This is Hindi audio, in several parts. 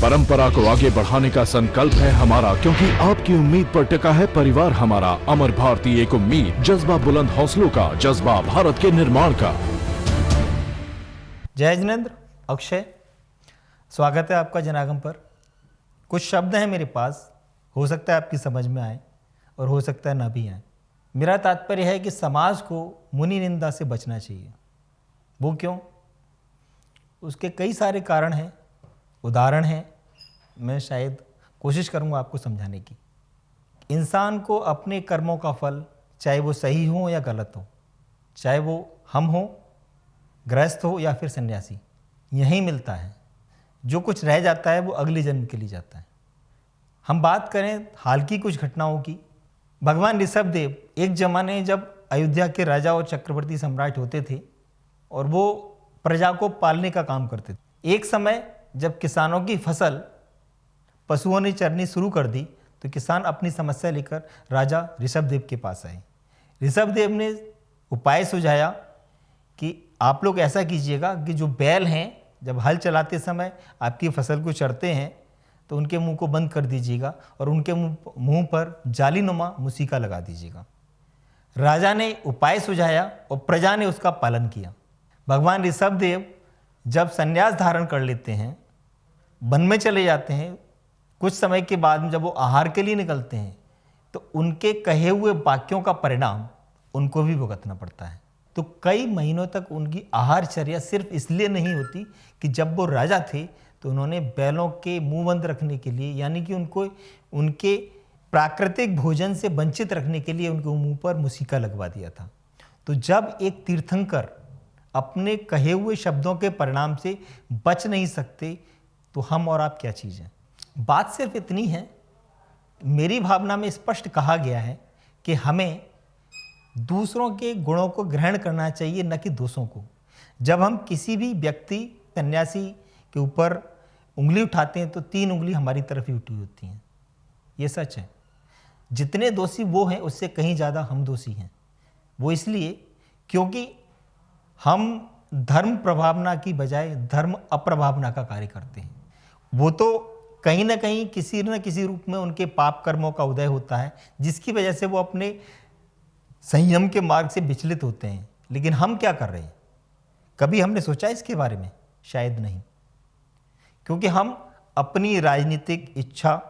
परंपरा को आगे बढ़ाने का संकल्प है हमारा, क्योंकि आपकी उम्मीद पर टिका है परिवार हमारा। अमर भारती एक उम्मीद, जज्बा बुलंद हौसलों का, जज्बा भारत के निर्माण का। जय जिनेंद्र, अक्षय, स्वागत है आपका जनागम पर। कुछ शब्द हैं मेरे पास, हो सकता है आपकी समझ में आए और हो सकता है ना भी आए। मेरा तात्पर्य है कि समाज को मुनि निंदा से बचना चाहिए। वो क्यों? उसके कई सारे कारण हैं, उदाहरण हैं। मैं शायद कोशिश करूंगा आपको समझाने की। इंसान को अपने कर्मों का फल, चाहे वो सही हो या गलत हो, चाहे वो हम हो, गृहस्थ हो या फिर सन्यासी, यहीं मिलता है। जो कुछ रह जाता है वो अगले जन्म के लिए जाता है। हम बात करें हाल की कुछ घटनाओं की। भगवान ऋषभदेव एक जमाने जब अयोध्या के राजा और चक्रवर्ती सम्राट होते थे और वो प्रजा को पालने का काम करते थे। एक समय जब किसानों की फसल पशुओं ने चरनी शुरू कर दी तो किसान अपनी समस्या लेकर राजा ऋषभदेव के पास आए। ऋषभदेव ने उपाय सुझाया कि आप लोग ऐसा कीजिएगा कि जो बैल हैं, जब हल चलाते समय आपकी फसल को चरते हैं तो उनके मुंह को बंद कर दीजिएगा और उनके मुंह पर जालीनुमा मुसीका लगा दीजिएगा। राजा ने उपाय सुझाया और प्रजा ने उसका पालन किया। भगवान ऋषभदेव जब संन्यास धारण कर लेते हैं, वन में चले जाते हैं, कुछ समय के बाद जब वो आहार के लिए निकलते हैं तो उनके कहे हुए वाक्यों का परिणाम उनको भी भुगतना पड़ता है। तो कई महीनों तक उनकी आहारचर्या सिर्फ इसलिए नहीं होती कि जब वो राजा थे तो उन्होंने बैलों के मुंह बंद रखने के लिए, यानी कि उनको उनके प्राकृतिक भोजन से वंचित रखने के लिए उनके मुंह पर मुसीका लगवा दिया था। तो जब एक तीर्थंकर अपने कहे हुए शब्दों के परिणाम से बच नहीं सकते तो हम और आप क्या चीज़ हैं। बात सिर्फ इतनी है, मेरी भावना में स्पष्ट कहा गया है कि हमें दूसरों के गुणों को ग्रहण करना चाहिए, न कि दोषों को। जब हम किसी भी व्यक्ति, सन्यासी के ऊपर उंगली उठाते हैं तो 3 उंगली हमारी तरफ ही उठी होती हैं। ये सच है। जितने दोषी वो हैं उससे कहीं ज़्यादा हम दोषी हैं। वो इसलिए क्योंकि हम धर्म प्रभावना की बजाय धर्म अप्रभावना का कार्य करते हैं। वो तो कहीं ना कहीं किसी न किसी रूप में उनके पाप कर्मों का उदय होता है, जिसकी वजह से वो अपने संयम के मार्ग से विचलित होते हैं। लेकिन हम क्या कर रहे हैं? कभी हमने सोचा इसके बारे में? शायद नहीं, क्योंकि हम अपनी राजनीतिक इच्छा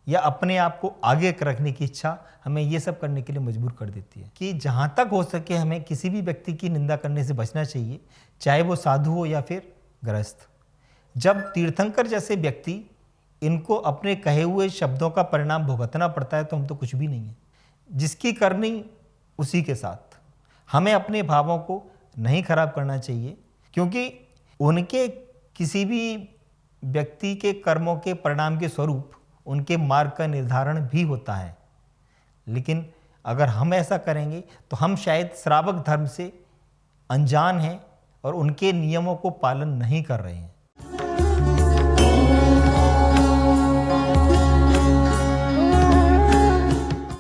या अपने आप को आगे रखने की इच्छा हमें ये सब करने के लिए मजबूर कर देती है कि जहाँ तक हो सके हमें किसी भी व्यक्ति की निंदा करने से बचना चाहिए, चाहे वो साधु हो या फिर गृहस्थ। जब तीर्थंकर जैसे व्यक्ति, इनको अपने कहे हुए शब्दों का परिणाम भुगतना पड़ता है तो हम तो कुछ भी नहीं है। जिसकी करनी उसी के साथ। हमें अपने भावों को नहीं खराब करना चाहिए, क्योंकि उनके किसी भी व्यक्ति के कर्मों के परिणाम के स्वरूप उनके मार्ग का निर्धारण भी होता है। लेकिन अगर हम ऐसा करेंगे तो हम शायद श्रावक धर्म से अनजान हैं और उनके नियमों को पालन नहीं कर रहे हैं।